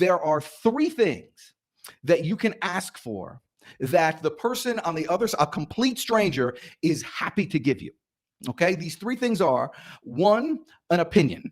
there are three things that you can ask for that the person on the other side, a complete stranger, is happy to give you. Okay, these three things are: one, an opinion.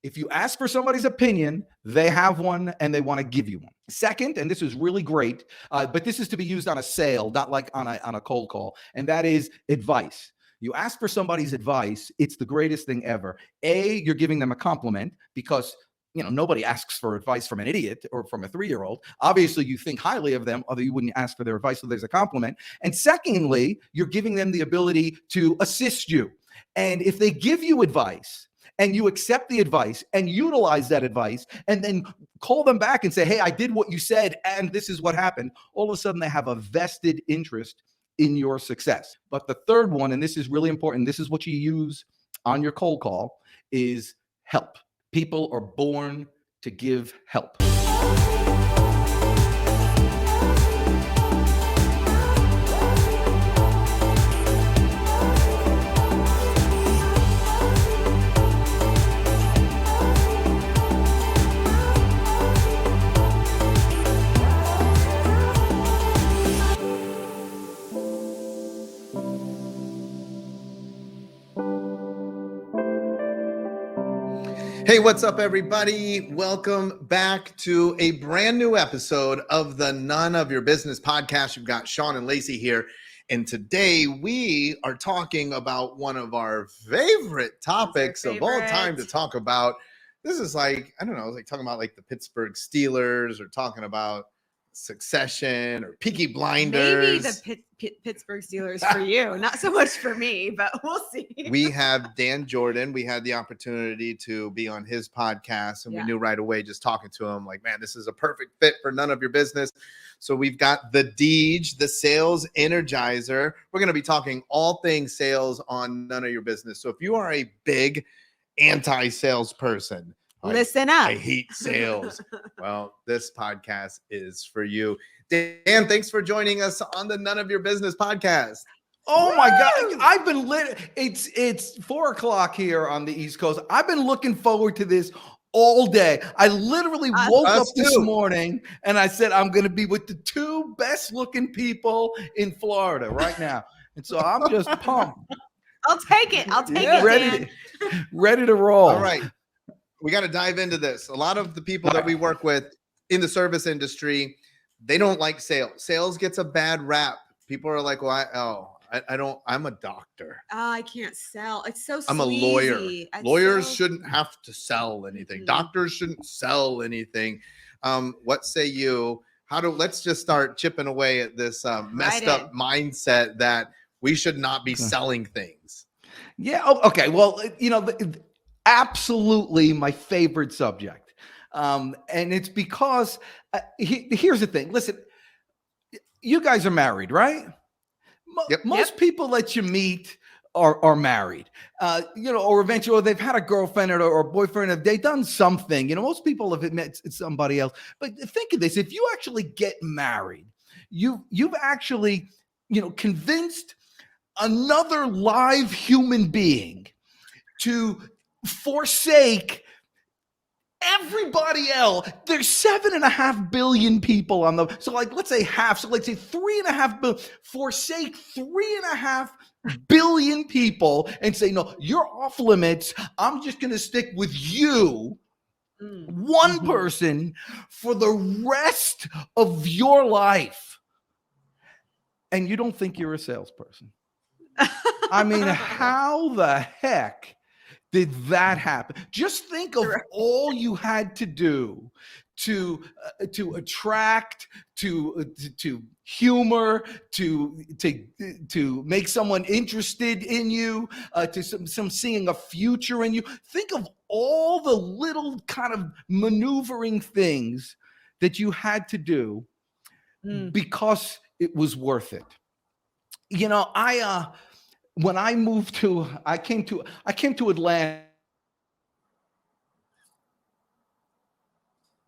If you ask for somebody's opinion, they have one and they want to give you one. Second, and this is really great, but this is to be used on a sale, not like on a cold call, and that is advice. You ask for somebody's advice, it's the greatest thing ever. You're giving them a compliment because nobody asks for advice from an idiot or from a 3-year-old. Obviously, you think highly of them, although you wouldn't ask for their advice, so there's a compliment. And secondly, you're giving them the ability to assist you. And if they give you advice, and you accept the advice and utilize that advice and then call them back and say, hey, I did what you said and this is what happened, all of a sudden they have a vested interest in your success. But the third one, and this is really important, this is what you use on your cold call, is help. People are born to give help. Hey, what's up, everybody? Welcome back to a brand new episode of the None of Your Business podcast. You've got Shawn and Lacey here. And today we are talking about one of our favorite topics of all time to talk about. This is like, I don't know, like talking about like the Pittsburgh Steelers or talking about Succession or Peaky Blinders. Maybe the Pittsburgh Steelers for you, not so much for me, but we'll see. We have Dan Jourdan. We had the opportunity to be on his podcast, and we knew right away, just talking to him, like, man, this is a perfect fit for None of Your Business. So we've got the DEEGE, the Sales Energizer. We're going to be talking all things sales on None of Your Business. So if you are a big anti-sales person, listen up. I hate sales. Well, this podcast is for you. Dan, thanks for joining us on the None of Your Business podcast. Oh my God. I've been lit. It's 4:00 here on the East Coast. I've been looking forward to this all day. I literally woke up this morning and I said, I'm going to be with the two best looking people in Florida right now. And so I'm just pumped. I'll take it. Ready to roll. All right. We got to dive into this. A lot of the people that we work with in the service industry, they don't like sales. Sales gets a bad rap. People are like, well, I'm a doctor. I can't sell. It's so sleazy. I'm a lawyer. Lawyers shouldn't have to sell anything. Mm-hmm. Doctors shouldn't sell anything. What say you? Let's just start chipping away at this messed up mindset that we should not be selling things. Yeah. Oh, okay. Well, absolutely my favorite subject. And it's because here's the thing. Listen, you guys are married, right? Most people that you meet are married, or eventually they've had a girlfriend or boyfriend. Have they done something? Most people have met somebody else. But think of this: if you actually get married, you've actually, convinced another live human being to forsake everybody else. There's 7.5 billion people on so let's say half. So let's say 3.5 billion. Forsake 3.5 billion people and say, no, you're off limits. I'm just going to stick with you, one person, for the rest of your life. And you don't think you're a salesperson. I mean, how the heck did that happen? Just think of all you had to do to attract, to humor, to make someone interested in you, to some seeing a future in you. Think of all the little kind of maneuvering things that you had to do because it was worth it. When I moved I came to Atlanta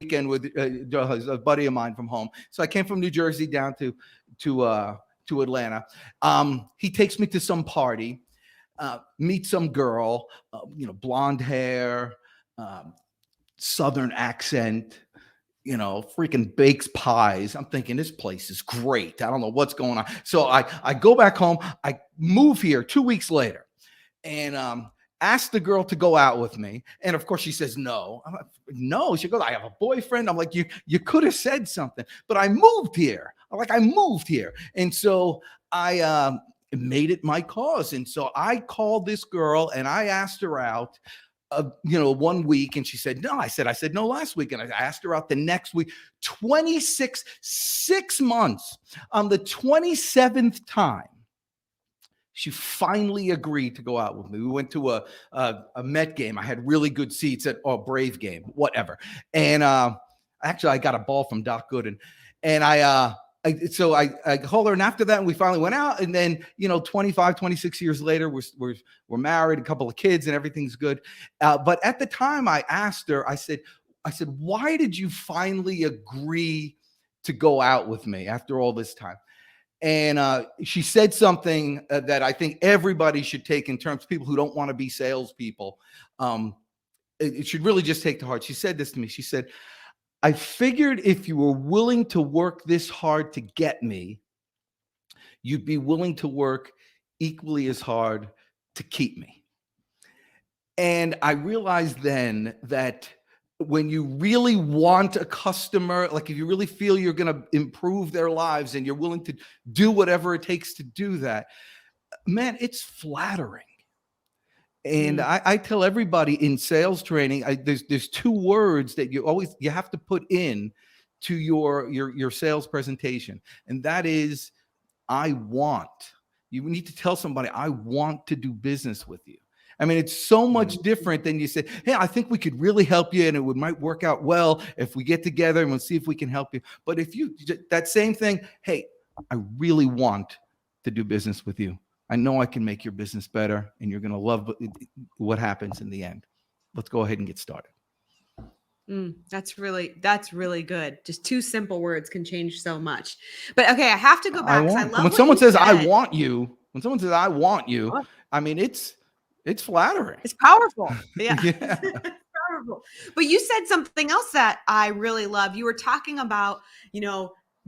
weekend with a buddy of mine from home. So I came from New Jersey down to Atlanta. He takes me to some party, meet some girl, blonde hair, Southern accent, freaking bakes pies. I'm thinking this place is great. I don't know what's going on. So I go back home. I move here 2 weeks later and ask the girl to go out with me. And of course she says no. I'm like, no. She goes, I have a boyfriend. I'm like, you could have said something, but I moved here. I moved here. And so I made it my cause. And so I called this girl and I asked her out 1 week, and she said no. I said no last week, and I asked her out the next week. 6 months. On the 27th time, she finally agreed to go out with me. We went to a Met game. I had really good seats at a Brave game, whatever. And actually, I got a ball from Doc Gooden, and I called her, and after that, we finally went out. And then, 25, 26 years later, we're married, a couple of kids, and everything's good. But at the time, I asked her, I said, why did you finally agree to go out with me after all this time? And she said something that I think everybody should take in terms of people who don't want to be salespeople. It should really just take to heart. She said this to me. She said, I figured if you were willing to work this hard to get me, you'd be willing to work equally as hard to keep me. And I realized then that when you really want a customer, like if you really feel you're going to improve their lives and you're willing to do whatever it takes to do that, man, it's flattering. And I tell everybody in sales training, there's 2 words that you have to put in to your sales presentation. And that is, I want. You need to tell somebody, I want to do business with you. I mean, it's so much different than you say, hey, I think we could really help you, and it might work out well if we get together and we'll see if we can help you. But if you, that same thing, hey, I really want to do business with you. I know I can make your business better, and you're going to love what happens in the end. Let's go ahead and get started. That's really good. Just 2 simple words can change so much. But okay, I have to go back. When someone says, I want you, I mean, it's flattering. It's powerful. Yeah. Yeah. It's powerful. But you said something else that I really love. You were talking about,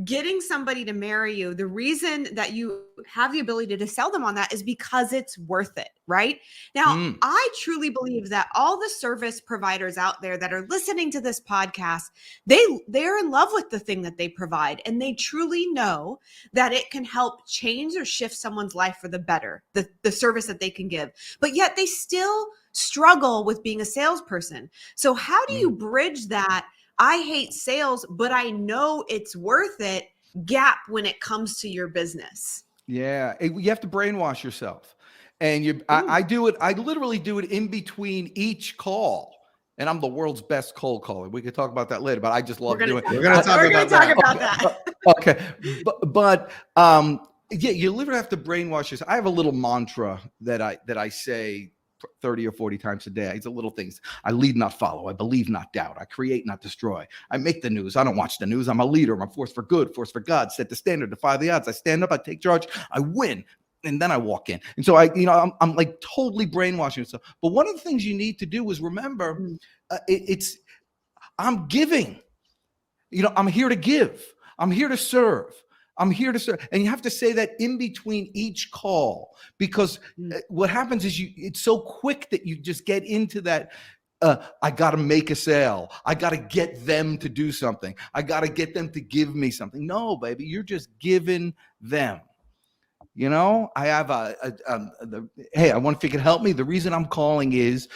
getting somebody to marry you. The reason that you have the ability to sell them on that is because it's worth it, right? Now, I truly believe that all the service providers out there that are listening to this podcast, they're in love with the thing that they provide, and they truly know that it can help change or shift someone's life for the better, the service that they can give. But yet they still struggle with being a salesperson. So how do you bridge that I hate sales, but I know it's worth it gap when it comes to your business? Yeah. You have to brainwash yourself. And I do it. I literally do it in between each call. And I'm the world's best cold caller. We could talk about that later, but I just love doing it. We're going to talk about that. Okay. But yeah, you literally have to brainwash yourself. I have a little mantra that I say 30 or 40 times a day. It's a little things. I lead, not follow. I believe, not doubt. I create, not destroy. I make the news. I don't watch the news. I'm a leader. I'm a force for good, force for God. Set the standard, defy the odds. I stand up. I take charge. I win. And then I walk in. And so I'm like totally brainwashing myself. But one of the things you need to do is remember, I'm giving. I'm here to give. I'm here to serve. I'm here to serve. And you have to say that in between each call, because what happens is it's so quick that you just get into that. I got to make a sale. I got to get them to do something. I got to get them to give me something. No, baby, you're just giving them. I have hey, I wonder if you can help me. The reason I'm calling is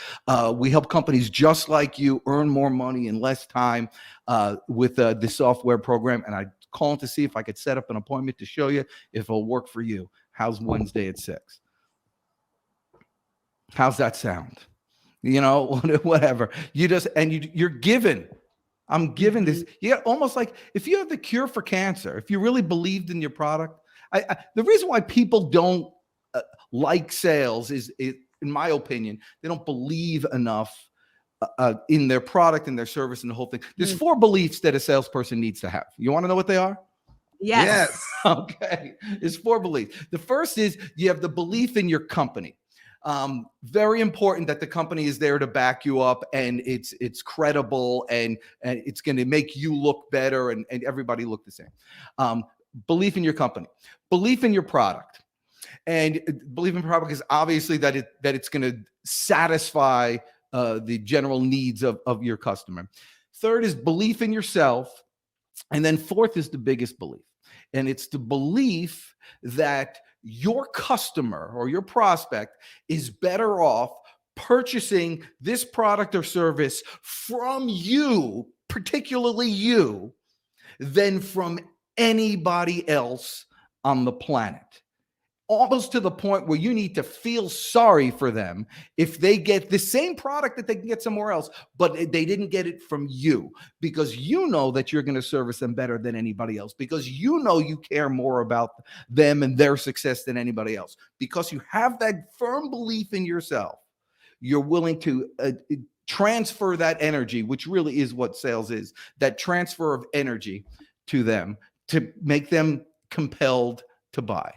we help companies just like you earn more money in less time with this software program. And I calling to see if I could set up an appointment to show you if it'll work for you. How's Wednesday at 6? How's that sound? Whatever. You're given. I'm giving this. Yeah, almost like if you have the cure for cancer, if you really believed in your product. The reason why people don't like sales is, in my opinion, they don't believe enough in their product and their service and the whole thing. There's 4 beliefs that a salesperson needs to have. You want to know what they are? Yes. Okay. There's 4 beliefs. The first is you have the belief in your company. Very important that the company is there to back you up, and it's credible, and it's going to make you look better, and everybody look the same. Belief in your company, belief in your product, and belief in product is obviously that it's going to satisfy the general needs of your customer. Third is belief in yourself, and then fourth is the biggest belief, and it's the belief that your customer or your prospect is better off purchasing this product or service from you, particularly you, than from anybody else on the planet. Almost to the point where you need to feel sorry for them if they get the same product that they can get somewhere else, but they didn't get it from you, because you know that you're going to service them better than anybody else, because you know you care more about them and their success than anybody else, because you have that firm belief in yourself. You're willing to transfer that energy, which really is what sales is, that transfer of energy to them to make them compelled to buy.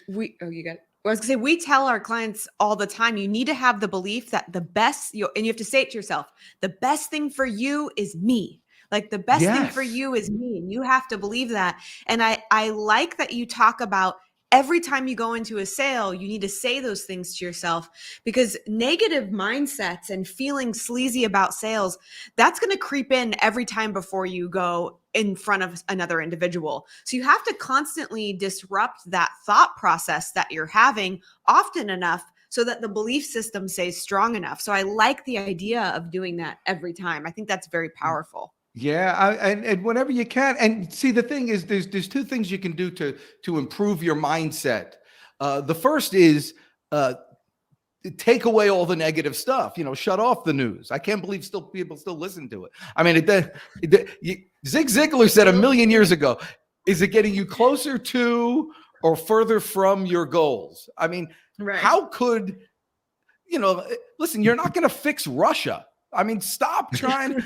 You got it. I was gonna say, we tell our clients all the time, you need to have the belief that the best, and you have to say it to yourself, the best thing for you is me. Like the best thing for you is me. And you have to believe that. And I like that you talk about every time you go into a sale, you need to say those things to yourself, because negative mindsets and feeling sleazy about sales, that's going to creep in every time before you go in front of another individual. So you have to constantly disrupt that thought process that you're having often enough so that the belief system stays strong enough. So I like the idea of doing that every time. I think that's very powerful. Yeah, and whenever you can. And see, the thing is, there's two things you can do to improve your mindset. The first is take away all the negative stuff. Shut off the news. I can't believe people still listen to it. I mean, Zig Ziglar said 1,000,000 years ago, "Is it getting you closer to or further from your goals?" I mean, how could listen? You're not going to fix Russia. I mean, stop trying,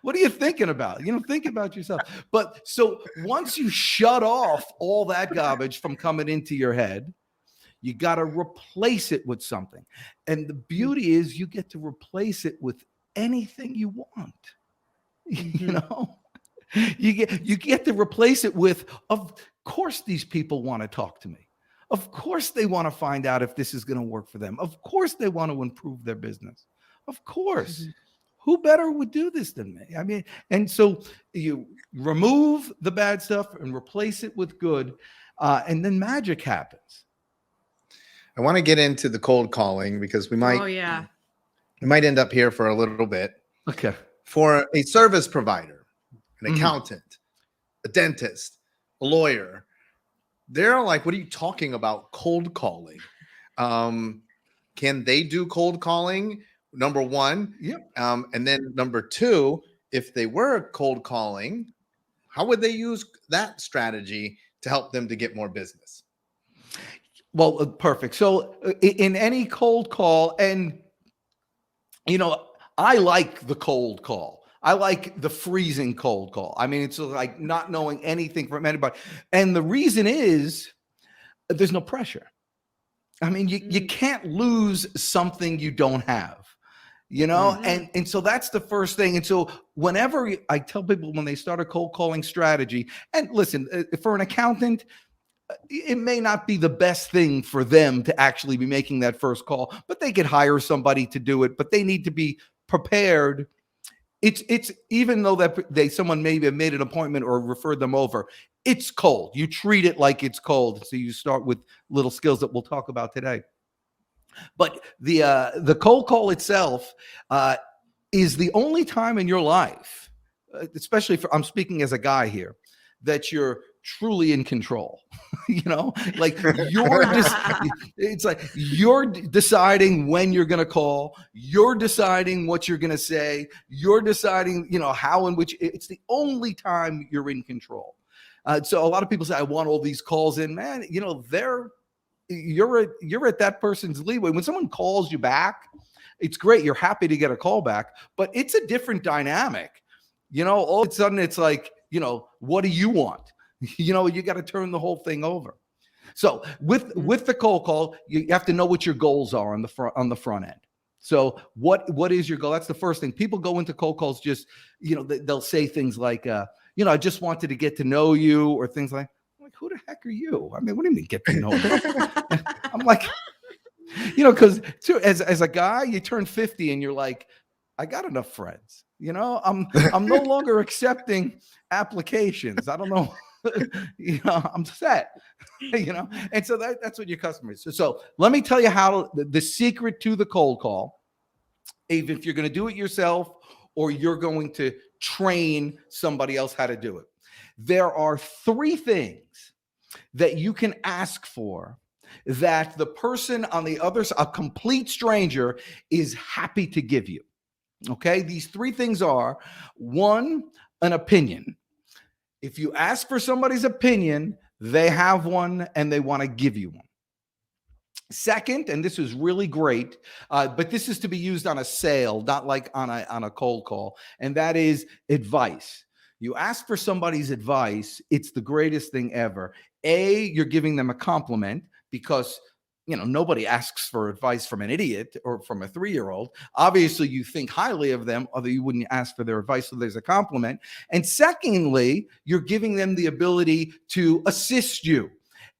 what are you thinking about? Think about yourself. But so once you shut off all that garbage from coming into your head, you got to replace it with something. And the beauty is you get to replace it with anything you want. You get to replace it with, of course, these people want to talk to me. Of course, they want to find out if this is going to work for them. Of course, they want to improve their business. Of course. Who better would do this than me? I mean, and so you remove the bad stuff and replace it with good, and then magic happens. I want to get into the cold calling because we might end up here for a little bit. Okay. For a service provider, an accountant, a dentist, a lawyer, they're like, what are you talking about cold calling? Can they do cold calling? Number one. And then number two, if they were cold calling, how would they use that strategy to help them to get more business? Well, perfect. So in any cold call, and I like the cold call. I like the freezing cold call. I mean, it's like not knowing anything from anybody. And the reason is there's no pressure. I mean, you can't lose something you don't have. And so that's the first thing. And so whenever I tell people when they start a cold calling strategy, and listen, for an accountant, it may not be the best thing for them to actually be making that first call, but they could hire somebody to do it, but they need to be prepared. It's even though that someone maybe have made an appointment or referred them over, it's cold. You treat it like it's cold. So you start with little skills that we'll talk about today. But the cold call itself is the only time in your life, especially I'm speaking as a guy here, that you're truly in control. Like it's like you're deciding when you're going to call, you're deciding what you're going to say, you're deciding, how and which. It's the only time you're in control. So a lot of people say, I want all these calls in, man, you're at that person's leeway. When someone calls you back, it's great. You're happy to get a call back, but it's a different dynamic. All of a sudden it's like, what do you want? You got to turn the whole thing over. So with the cold call, you have to know what your goals are on the front end. So what is your goal? That's the first thing. People go into cold calls just, they'll say things like, I just wanted to get to know you, or things like who the heck are you? I mean, what do you mean get to know me? I'm like, because as a guy, you turn 50 and you're like, I got enough friends. I'm no longer accepting applications. I don't know. I'm set. And so that's what your customers. So let me tell you how the secret to the cold call, even if you're going to do it yourself or you're going to train somebody else how to do it. There are 3 things that you can ask for that the person on the other side, a complete stranger, is happy to give you. Okay, these 3 things are: 1, an opinion. If you ask for somebody's opinion, they have one and they want to give you one. Second, and this is really great, but this is to be used on a sale, not like on a cold call, and that is advice. You ask for somebody's advice, it's the greatest thing ever. You're giving them a compliment, because nobody asks for advice from an idiot or from a 3-year-old. Obviously, you think highly of them, although you wouldn't ask for their advice, so there's a compliment. And secondly, you're giving them the ability to assist you.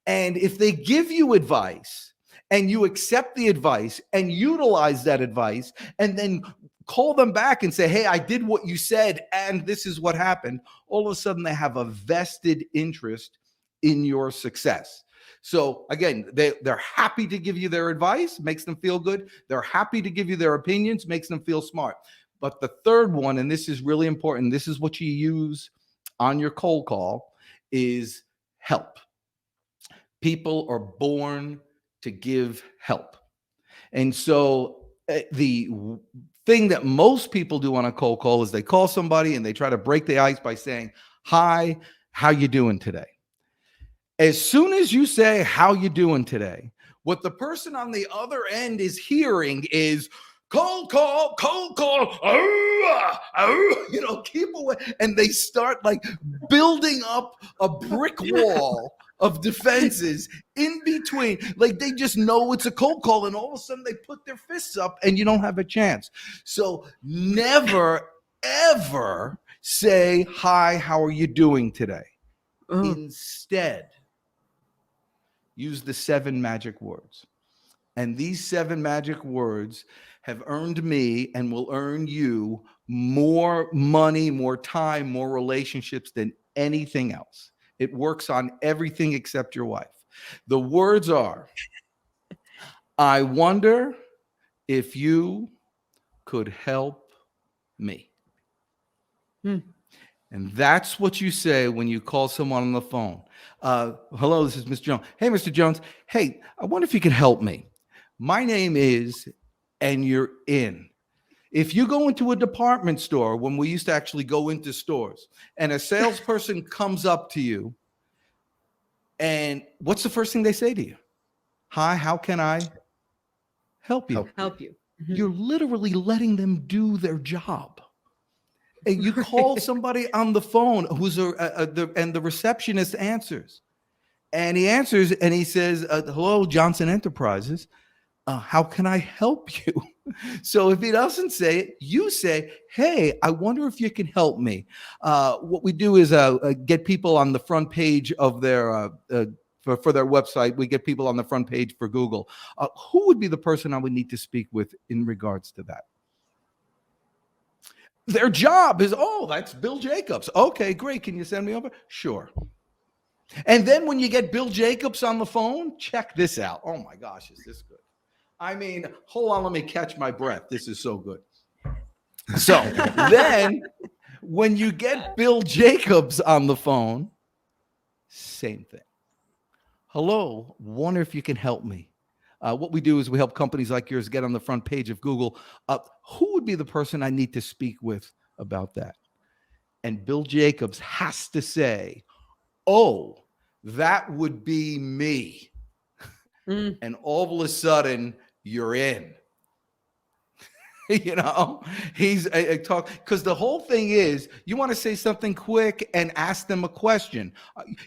And if they give you advice and you accept the advice and utilize that advice and then call them back and say, hey, I did what you said and this is what happened, all of a sudden they have a vested interest in your success. So again, they're happy to give you their advice, makes them feel good. They're happy to give you their opinions, makes them feel smart. But the third one, and this is really important, this is what you use on your cold call, is help. People are born to give help. And so the thing that most people do on a cold call is they call somebody and they try to break the ice by saying, hi, how you doing today? As soon as you say, how you doing today, what the person on the other end is hearing is cold call, keep away. And they start like building up a brick wall of defenses in between. Like they just know it's a cold call and all of a sudden they put their fists up and you don't have a chance. So never, ever say, hi, how are you doing today? Instead, use the 7 magic words. And these 7 magic words have earned me and will earn you more money, more time, more relationships than anything else. It works on everything except your wife. The words are, I wonder if you could help me. And that's what you say when you call someone on the phone. Hello, this is Mr. Jones. Hey, Mr. Jones. Hey, I wonder if you could help me. My name is, and you're in. If you go into a department store, when we used to actually go into stores, and a salesperson comes up to you, and what's the first thing they say to you? Hi, how can I help you? Help you. You're literally letting them do their job. And you call somebody on the phone who's and the receptionist answers. And he answers and he says, hello, Johnson Enterprises. How can I help you? So if he doesn't say it, you say, hey, I wonder if you can help me. What we do is get people on the front page of their for their website. We get people on the front page for Google. Who would be the person I would need to speak with in regards to that? Their job is, that's Bill Jacobs. Okay, great. Can you send me over? Sure. And then when you get Bill Jacobs on the phone, check this out. Oh my gosh, is this good? I mean, hold on, let me catch my breath. This is so good. So then when you get Bill Jacobs on the phone, same thing. Hello, wonder if you can help me. What we do is we help companies like yours get on the front page of Google. Who would be the person I need to speak with about that? And Bill Jacobs has to say, oh, that would be me. And all of a sudden, you're in. He's talk, because the whole thing is you want to say something quick and ask them a question.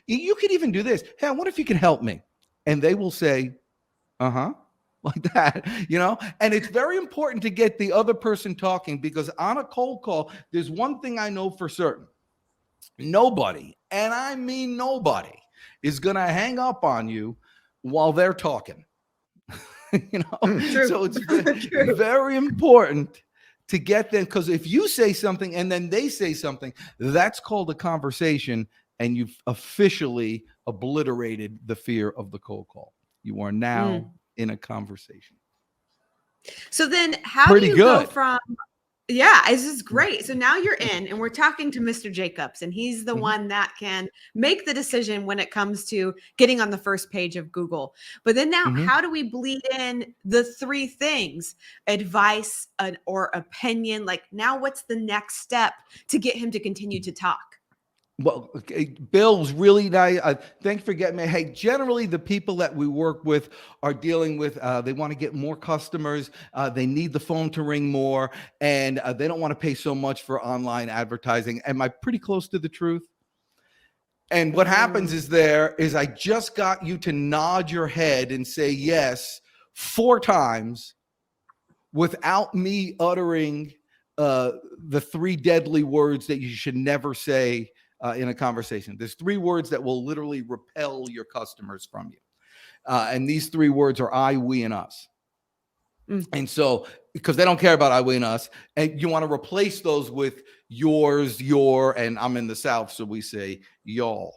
You could even do this. Hey, I wonder if you can help me. and they will say, uh-huh, like that, and it's very important to get the other person talking, because on a cold call, there's one thing I know for certain. Nobody, and I mean nobody, is going to hang up on you while they're talking. True. So it's very important to get them, because if you say something and then they say something, that's called a conversation, and you've officially obliterated the fear of the cold call. You are now in a conversation. So then how Pretty do you good. go from, yeah, this is great. So now you're in, and we're talking to Mr. Jacobs, and he's the one that can make the decision when it comes to getting on the first page of Google. But then now, how do we bleed in the three things, advice or opinion? Like, now what's the next step to get him to continue to talk? Well, Bill was really nice. Thanks for getting me. Hey, generally the people that we work with are dealing with, they want to get more customers. They need the phone to ring more, and they don't want to pay so much for online advertising. Am I pretty close to the truth? And what happens is I just got you to nod your head and say yes 4 times without me uttering the 3 deadly words that you should never say in a conversation. There's 3 words that will literally repel your customers from you. And these 3 words are I, we, and us. And so, because they don't care about I, we, and us, and you want to replace those with yours, your, and I'm in the South, so we say y'all.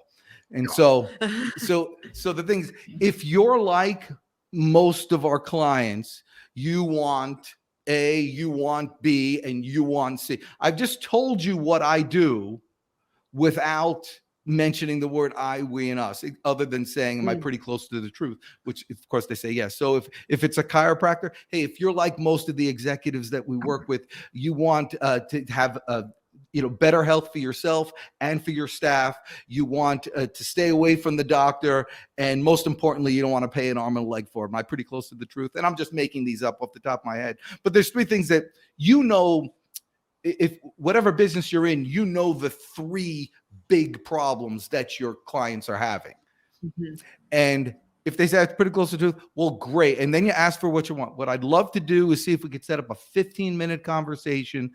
And so the things, if you're like most of our clients, you want A, you want B, and you want C. I've just told you what I do without mentioning the word I, we, and us, other than saying, am I pretty close to the truth? Which, of course, they say yes. So if it's a chiropractor, hey, if you're like most of the executives that we work with, you want to have better health for yourself and for your staff. You want to stay away from the doctor, and most importantly, you don't want to pay an arm and a leg for it. Am I pretty close to the truth? And I'm just making these up off the top of my head. But there's 3 things that if whatever business you're in, the 3 big problems that your clients are having. And if they say it's pretty close to the truth, well, great. And then you ask for what you want. What I'd love to do is see if we could set up a 15-minute conversation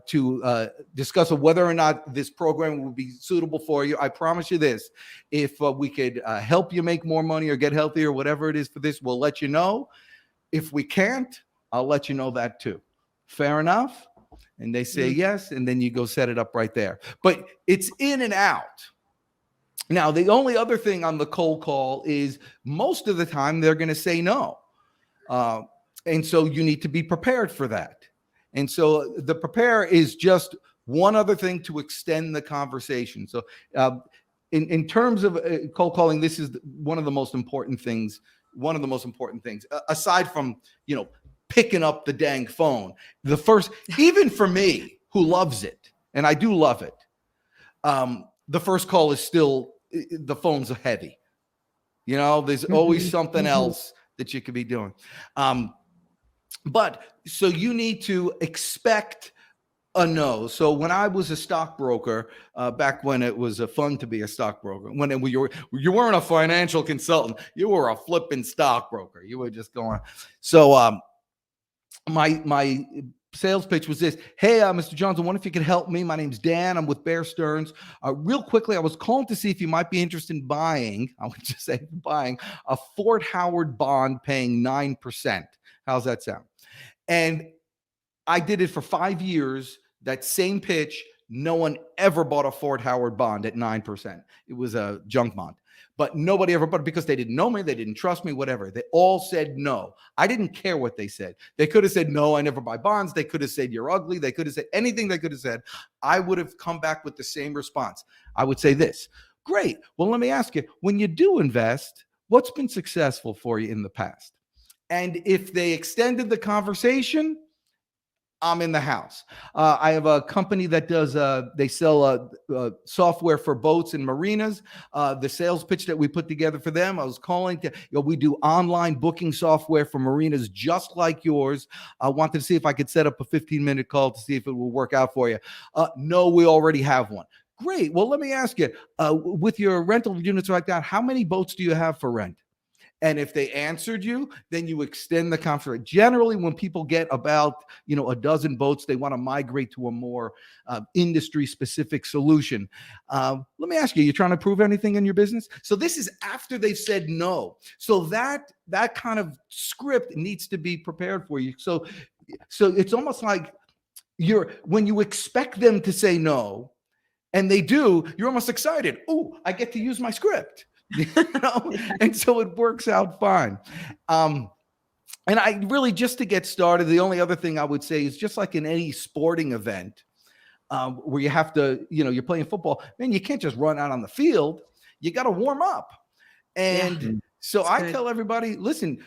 to discuss whether or not this program would be suitable for you. I promise you this, if we could help you make more money or get healthier, whatever it is for this, we'll let you know. If we can't, I'll let you know that too. Fair enough? And they say yes, and then you go set it up right there. But it's in and out. Now, the only other thing on the cold call is most of the time they're going to say no. And so you need to be prepared for that. And so the prepare is just one other thing to extend the conversation. So in terms of cold calling, this is one of the most important things. Aside from, picking up the dang phone. The first, even for me, who loves it, and I do love it, the first call is still, the phone's heavy. There's always something else that you could be doing. But so you need to expect a no. So when I was a stockbroker, back when it was fun to be a stockbroker, when you weren't a financial consultant, you were a flipping stockbroker. You were just going. So my sales pitch was this. Hey, Mr. Jones, I wonder if you could help me. My name's Dan. I'm with Bear Stearns. Real quickly, I was calling to see if you might be interested in buying a Fort Howard bond paying 9%. How's that sound? And I did it for 5 years. That same pitch, no one ever bought a Fort Howard bond at 9%. It was a junk bond. But nobody ever bought it because they didn't know me, they didn't trust me, whatever. They all said no. I didn't care what they said. They could have said, no, I never buy bonds. They could have said, you're ugly. They could have said anything they could have said. I would have come back with the same response. I would say this. Great. Well, let me ask you, when you do invest, what's been successful for you in the past? And if they extended the conversation, I'm in the house. I have a company that does, they sell software for boats and marinas. The sales pitch that we put together for them, I was calling to, we do online booking software for marinas just like yours. I wanted to see if I could set up a 15-minute call to see if it will work out for you. No, we already have one. Great. Well, let me ask you, with your rental units like that, how many boats do you have for rent? And if they answered you, then you extend the conversation. Generally, when people get about, a dozen boats, they want to migrate to a more industry-specific solution. Let me ask you, you trying to prove anything in your business? So this is after they've said no. So that kind of script needs to be prepared for you. So it's almost like when you expect them to say no, and they do, you're almost excited. Oh, I get to use my script. And so it works out fine. And I really, just to get started, the only other thing I would say is, just like in any sporting event, where you have to, you're playing football, man, you can't just run out on the field. You got to warm up. And so I tell everybody, listen,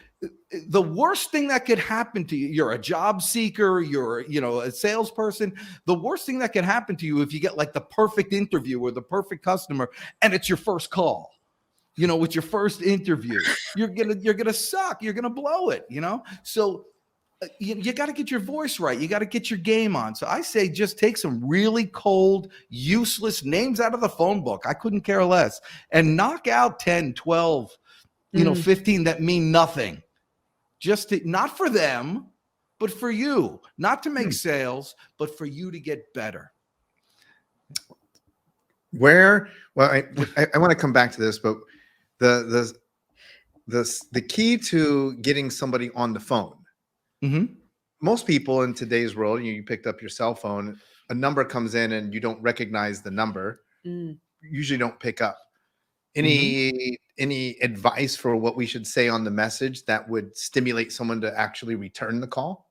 the worst thing that could happen to you, you're a job seeker, you're, a salesperson, the worst thing that can happen to you if you get like the perfect interview or the perfect customer and it's your first call. With your first interview, you're gonna suck. You're gonna blow it. So you got to get your voice right. You got to get your game on. So I say, just take some really cold, useless names out of the phone book. I couldn't care less, and knock out 10, 12, 15 that mean nothing. Not for them, but for you. Not to make sales, but for you to get better. I want to come back to this, but the key to getting somebody on the phone. Mm-hmm. Most people in today's world, you picked up your cell phone, a number comes in and you don't recognize the number. Usually don't pick up. Any advice for what we should say on the message that would stimulate someone to actually return the call?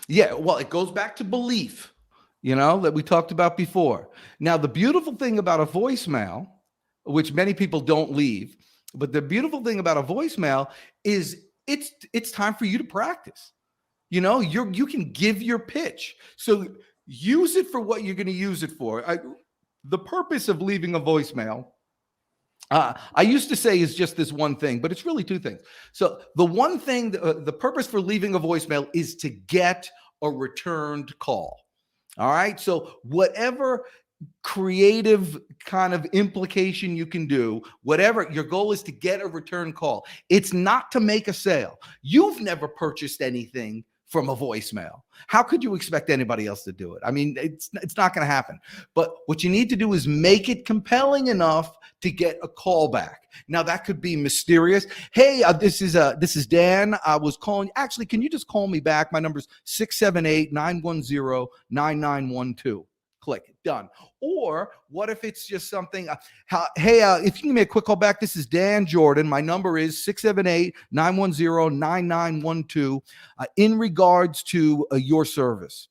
Yeah, well, it goes back to belief, that we talked about before. Now, the beautiful thing about a voicemail, which many people don't leave, but the beautiful thing about a voicemail is it's time for you to practice. You can give your pitch. So use it for what you're going to use it for. The purpose of leaving a voicemail, I used to say, is just this one thing, but it's really two things. So the one thing, the purpose for leaving a voicemail is to get a returned call. All right. So whatever creative kind of implication you can do, whatever your goal is, to get a return call. It's not to make a sale. You've never purchased anything from a voicemail. How could you expect anybody else to do it? I mean, it's not going to happen. But what you need to do is make it compelling enough to get a call back. Now, that could be mysterious. Hey, this is Dan. I was calling. Actually, can you just call me back? My number's 678-910-9912. Click, done. Or what if it's just something, hey, if you can give me a quick call back, this is Dan Jourdan. My number is 678-910-9912 in regards to your service.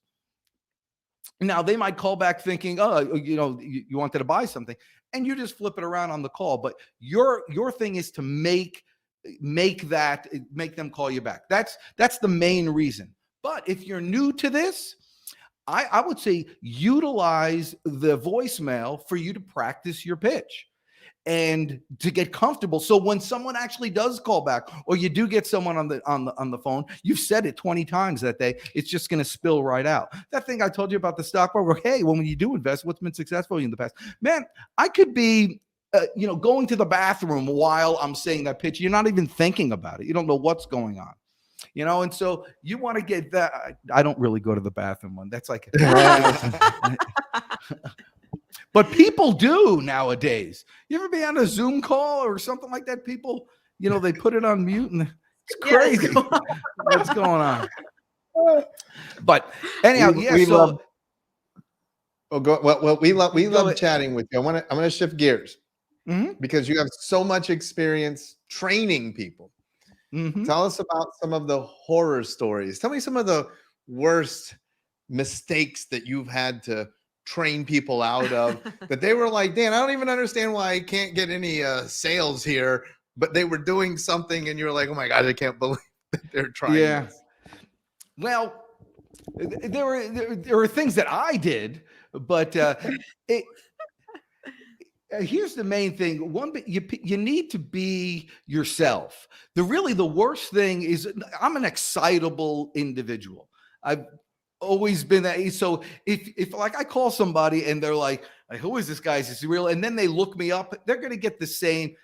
Now, they might call back thinking, you wanted to buy something, and you just flip it around on the call. But your thing is to make them call you back. That's the main reason. But if you're new to this, I would say utilize the voicemail for you to practice your pitch and to get comfortable. So when someone actually does call back, or you do get someone on the phone, you've said it 20 times that day, it's just going to spill right out. That thing I told you about the stock market, hey, when you do invest, what's been successful in the past? Man, I could be going to the bathroom while I'm saying that pitch. You're not even thinking about it. You don't know what's going on. And so you want to get that. I don't really go to the bathroom one. That's like, but people do nowadays. You ever be on a Zoom call or something like that? People, they put it on mute and it's crazy. What's going on? But anyhow, we love chatting with you. I'm going to shift gears because you have so much experience training people. Mm-hmm. Tell us about some of the horror stories. Tell me some of the worst mistakes that you've had to train people out of that they were like, Dan, I don't even understand why I can't get any sales here, but they were doing something and you're like, oh my God, I can't believe that they're trying this. Well, there were things that I did, but here's the main thing. One, you need to be yourself. The worst thing is, I'm an excitable individual. I've always been that. So if like I call somebody and they're like, who is this guy? Is this real? And then they look me up, they're going to get the same.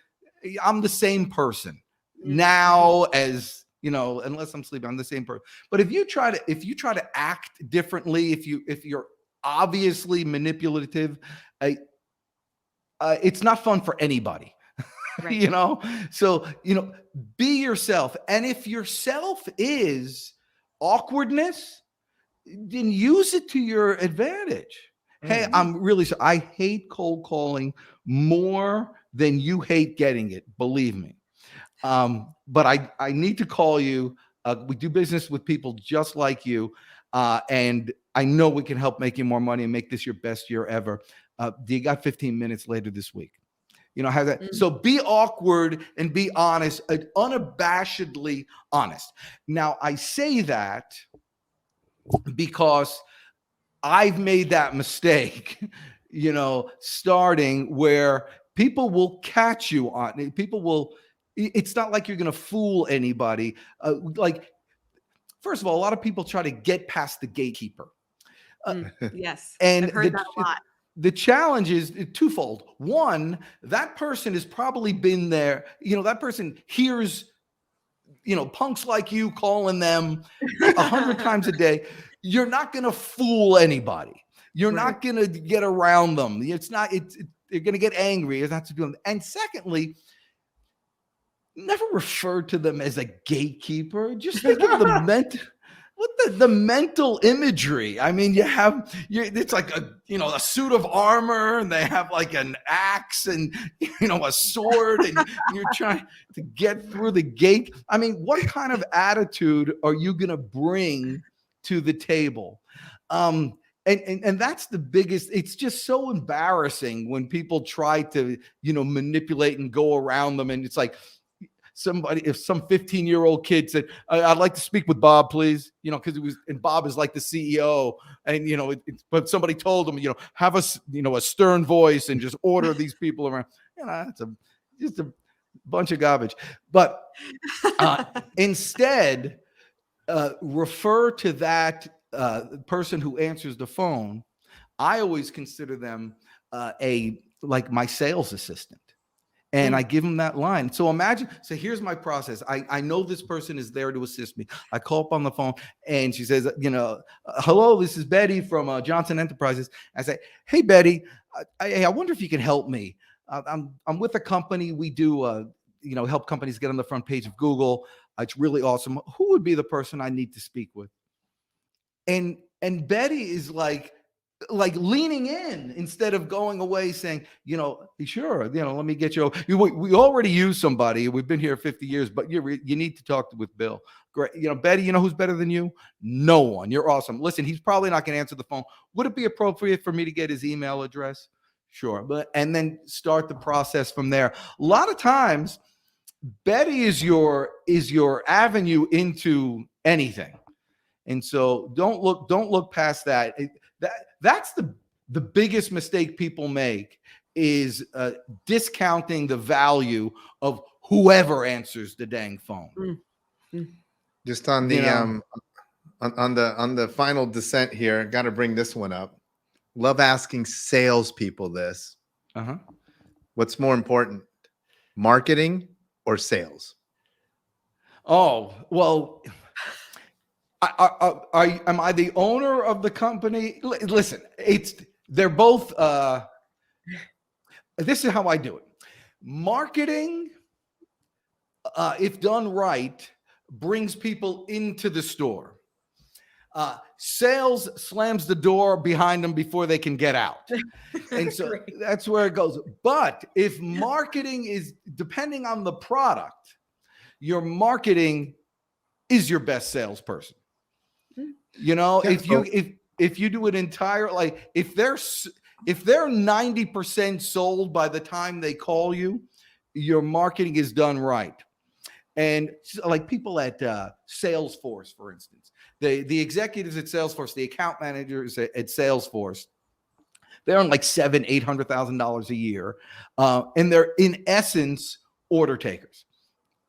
I'm the same person. now as, you know, unless I'm sleeping, I'm the same person. But if you try to act differently, if you're obviously manipulative, it's not fun for anybody. Right. You know, so, you know, be yourself. And if yourself is awkwardness, then use it to your advantage. Hey, I'm really sorry. I hate cold calling more than you hate getting it. Believe me. But I need to call you. We do business with people just like you. And I know we can help make you more money and make this your best year ever. Do you got 15 minutes later this week? You know, have that. So be awkward and be honest, unabashedly honest. Now, I say that because I've made that mistake, you know, starting where people will catch you on it. It's not like you're going to fool anybody. Like, first of all, a lot of people try to get past the gatekeeper. Yes. And I've heard that a lot. The challenge is twofold. One, that person has probably been there. You know, that person hears, you know, punks like you calling them 100 times a day. You're not going to fool anybody. You're not going to get around them. They're going to get angry. It's not to do them. And secondly, never refer to them as a gatekeeper. Just think of the mental imagery. I mean, it's like a suit of armor, and they have like an axe and, you know, a sword, and you're trying to get through the gate. I mean, what kind of attitude are you going to bring to the table? And that's the biggest. It's just so embarrassing when people try to, you know, manipulate and go around them. And it's like, if some 15-year-old kid said, I'd like to speak with Bob, please, you know, because Bob is like the CEO, and, you know, but somebody told him, you know, have a stern voice and just order these people around. You know, it's just a bunch of garbage. But instead, refer to that person who answers the phone. I always consider them like my sales assistant. And I give them that line. So here's my process. I know this person is there to assist me. I call up on the phone and she says, you know, hello, this is Betty from Johnson Enterprises. I say, hey, Betty, I wonder if you can help me. I'm with a company. We do, you know, help companies get on the front page of Google. It's really awesome. Who would be the person I need to speak with? And Betty is like leaning in instead of going away saying, you know, sure, you know, let me get you. We already use somebody. We've been here 50 years, but you need to talk with Bill. Great. You know, Betty, you know who's better than you? No one. You're awesome. Listen, he's probably not going to answer the phone. Would it be appropriate for me to get his email address? Sure. And then start the process from there. A lot of times, Betty is your avenue into anything. And so don't look past that. That's the biggest mistake people make, is discounting the value of whoever answers the dang phone. Just on the on the final descent here, got to bring this one up. Love asking salespeople this. What's more important, marketing or sales? Oh, well, am I the owner of the company? Listen, they're both. This is how I do it. Marketing, if done right, brings people into the store. Sales slams the door behind them before they can get out. And so that's where it goes. But if marketing is depending on the product, your marketing is your best salesperson. You know, if you do an entire, like, if they're 90% sold by the time they call you, your marketing is done right. And like people at Salesforce, for instance, the executives at Salesforce, the account managers at Salesforce, they're on like $700,000-$800,000 a year, and they're in essence order takers.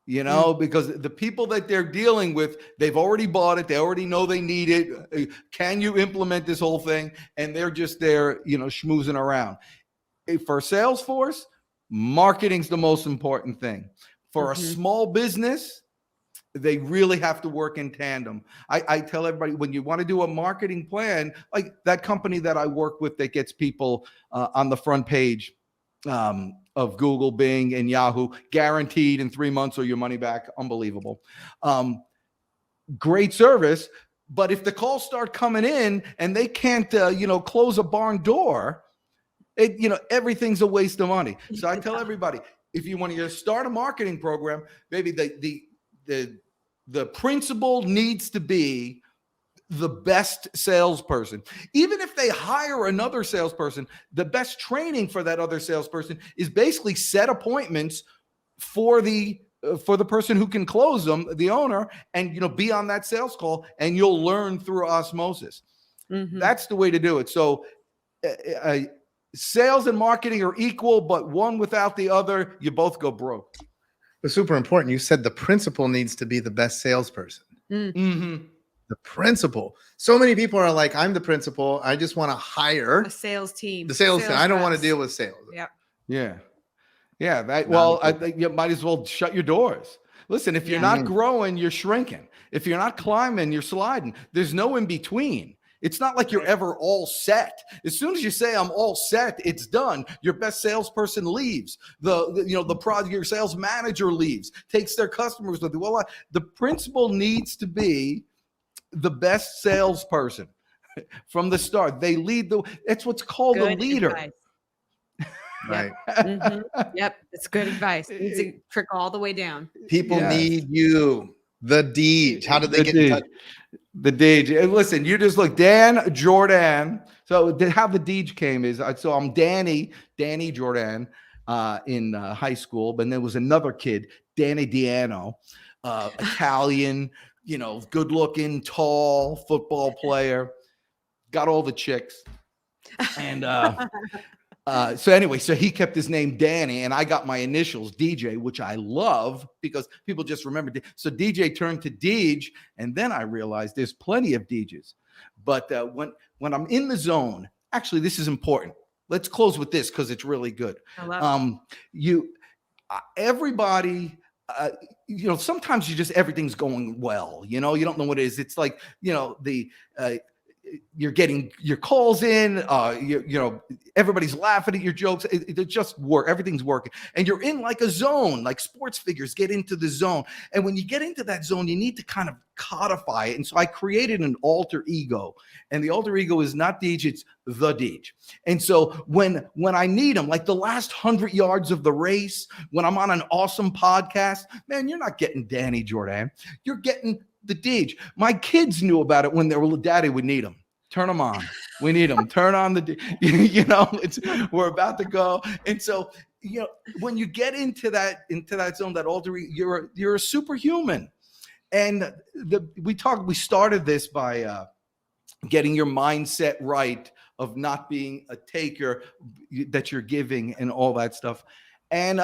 You know, because the people that they're dealing with, they've already bought it. They already know they need it. Can you implement this whole thing? And they're just there, you know, schmoozing around. For Salesforce, marketing's the most important thing. For a small business, they really have to work in tandem. I tell everybody, when you want to do a marketing plan, like that company that I work with that gets people on the front page of Google, Bing, and Yahoo, guaranteed in 3 months or your money back. Unbelievable. Great service. But if the calls start coming in and they can't, close a barn door, everything's a waste of money. So I tell everybody, if you want to start a marketing program, maybe the principal needs to be the best salesperson. Even if they hire another salesperson, the best training for that other salesperson is basically set appointments for the person who can close them, the owner, and be on that sales call, and you'll learn through osmosis. That's the way to do it. So sales and marketing are equal, but one without the other, you both go broke. It's super important. You said the principal needs to be the best salesperson. The principal. So many people are like, I'm the principal. I just want to hire a sales team. The sales team. I don't want to deal with sales. Yep. Yeah. I think you might as well shut your doors. Listen, if you're not growing, you're shrinking. If you're not climbing, you're sliding. There's no in between. It's not like you're ever all set. As soon as you say I'm all set, it's done. Your best salesperson leaves. Your sales manager leaves, takes their customers with you. Well, the principal needs to be the best salesperson from the start. They lead that's what's called a leader. Advice. Right. Yep. It's good advice. It needs to trickle all the way down. People need you. The Deej. How did they get in touch? The Deej. Listen, you just look, Dan Jourdan. So how the Deej came is, so I'm Danny Jourdan in high school, but there was another kid, Danny Diano, Italian, good looking, tall football player, got all the chicks. And so he kept his name Danny, and I got my initials DJ, which I love because people just remember. So DJ turned to Deej, and then I realized there's plenty of Deejes. But when I'm in the zone, actually, this is important. Let's close with this because it's really good. I love everybody. Sometimes everything's going well. You don't know what it is. It's like you're getting your calls in, everybody's laughing at your jokes. It just work. Everything's working. And you're in like a zone, like sports figures get into the zone. And when you get into that zone, you need to kind of codify it. And so I created an alter ego, and the alter ego is not Deej, it's the Deej. And so when I need them, like the last 100 yards of the race, when I'm on an awesome podcast, man, you're not getting Danny Jourdan. You're getting the Deej. My kids knew about it when Daddy would need them. Turn them on. We need them. Turn on the Deej. We're about to go. And so, when you get into that zone, that alter ego, you're a superhuman. And we started this by getting your mindset right of not being a taker, that you're giving and all that stuff. And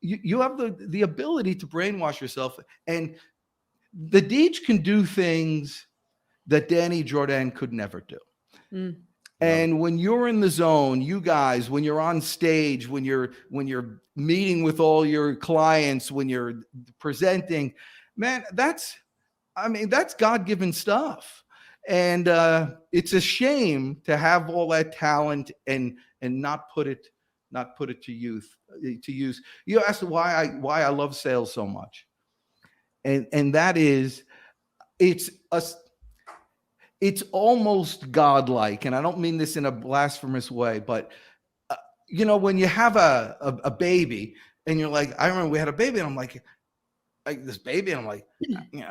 you have the ability to brainwash yourself, and the Deej can do things that Danny Jourdan could never do. And when you're in the zone, you guys, when you're on stage, when you're meeting with all your clients, when you're presenting, man, that's God-given stuff. And it's a shame to have all that talent and not put it to use. You asked why I love sales so much. And that is, it's almost godlike. And I don't mean this in a blasphemous way, but when you have a baby and you're like, I remember we had a baby, and I'm like this baby, and I'm like,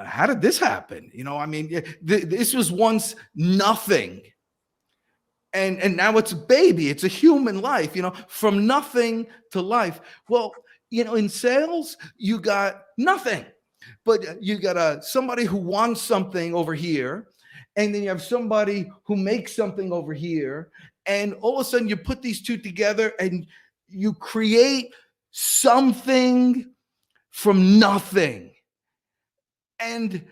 how did this happen? This was once nothing. And now it's a baby. It's a human life, from nothing to life. Well, in sales, you got nothing. But you got somebody who wants something over here, and then you have somebody who makes something over here, and all of a sudden you put these two together and you create something from nothing. And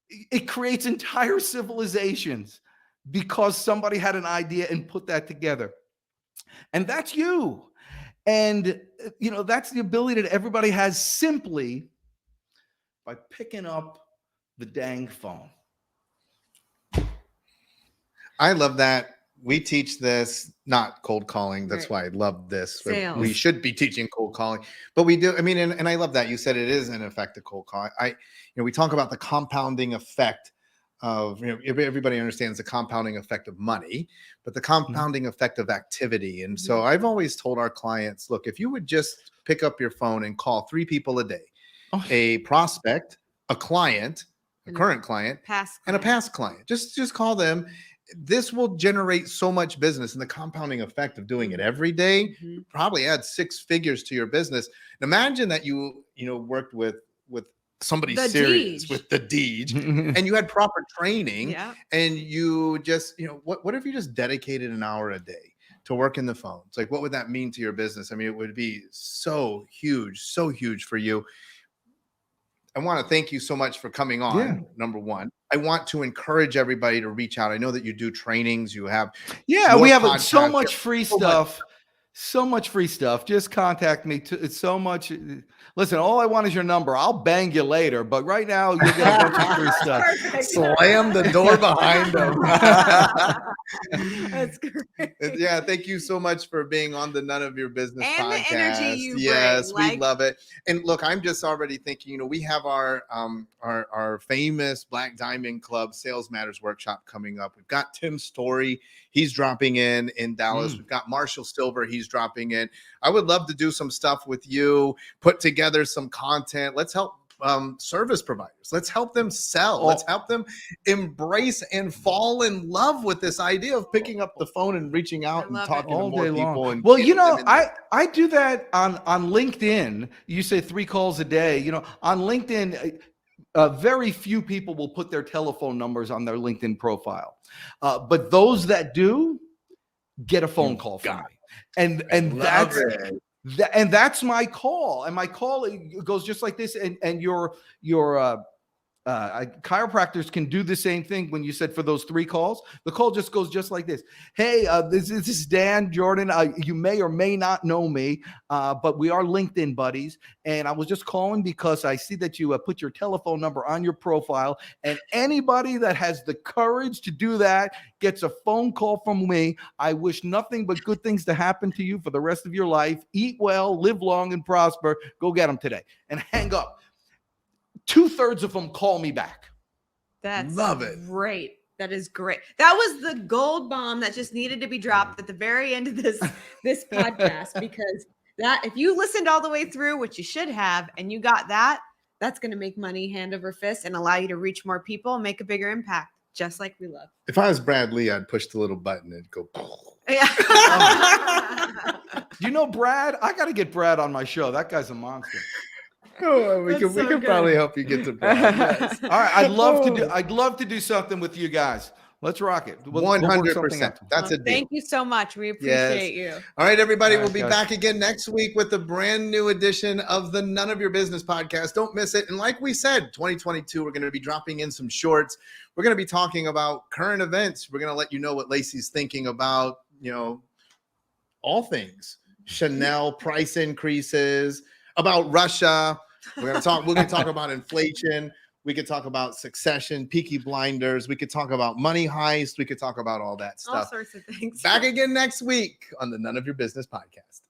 it creates entire civilizations because somebody had an idea and put that together. And that's you. And, that's the ability that everybody has simply by picking up the dang phone. I love that. We teach this, not cold calling. That's why I love this. Sales. We should be teaching cold calling, but we do. I mean, and I love that you said it is an effective cold call. We talk about the compounding effect of, everybody understands the compounding effect of money, but the compounding effect of activity. And so I've always told our clients, look, if you would just pick up your phone and call 3 people a day, a prospect, a client, a current client, and a past client, just call them. This will generate so much business, and the compounding effect of doing it every day probably adds 6 figures to your business. And imagine that you worked with somebody serious with the Deej and you had proper training and you just, what if you just dedicated an hour a day to work in the phones? Like, what would that mean to your business? I mean, it would be so huge for you. I want to thank you so much for coming on. Number one, I want to encourage everybody to reach out. I know that you do trainings. You have, we have so much free stuff. So much free stuff. Just contact me. It's so much. Listen, all I want is your number. I'll bang you later, but right now you get a bunch of free stuff. Slam the door behind them. That's great. Yeah, thank you so much for being on the None of Your Business and podcast. The energy you yes, bring, we love it. And look, I'm just already thinking, we have our famous Black Diamond Club Sales Matters workshop coming up. We've got Tim Story. He's dropping in Dallas. We've got Marshall Silver. He's dropping in. I would love to do some stuff with you, put together some content. Let's help service providers. Let's help them sell. Let's help them embrace and fall in love with this idea of picking up the phone and reaching out and talking to more people. And well, I do that on LinkedIn. You say 3 calls a day. On LinkedIn, very few people will put their telephone numbers on their LinkedIn profile. But those that do get a phone call from me. And that's my call. And my call goes just like this. And your chiropractors can do the same thing. When you said for those 3 calls, the call just goes just like this. Hey, this is Dan Jourdan. You may or may not know me, but we are LinkedIn buddies. And I was just calling because I see that you put your telephone number on your profile. And anybody that has the courage to do that gets a phone call from me. I wish nothing but good things to happen to you for the rest of your life. Eat well, live long, and prosper. Go get them today. And hang up. 2/3 of them call me back. That's love it. Great. That is great. That was the gold bomb that just needed to be dropped at the very end of this podcast, because that, if you listened all the way through, which you should have, and you got that, that's going to make money hand over fist and allow you to reach more people and make a bigger impact, just like we love. If I was Brad Lee, I'd push the little button and go. Yeah. Brad? I got to get Brad on my show. That guy's a monster. Oh, we can probably help you get to Brad. Yes. All right, I'd love to do something with you guys. Let's rock it. 100%. That's a deal. Thank you so much. We appreciate you. All right, everybody. We'll be back again next week with a brand new edition of the None of Your Business podcast. Don't miss it. And like we said, 2022, we're going to be dropping in some shorts. We're going to be talking about current events. We're going to let you know what Lacey's thinking about, all things. Chanel price increases, about Russia. We're going to talk about inflation. We could talk about Succession, Peaky Blinders. We could talk about Money Heist. We could talk about all that stuff. All sorts of things. Back again next week on the None of Your Business podcast.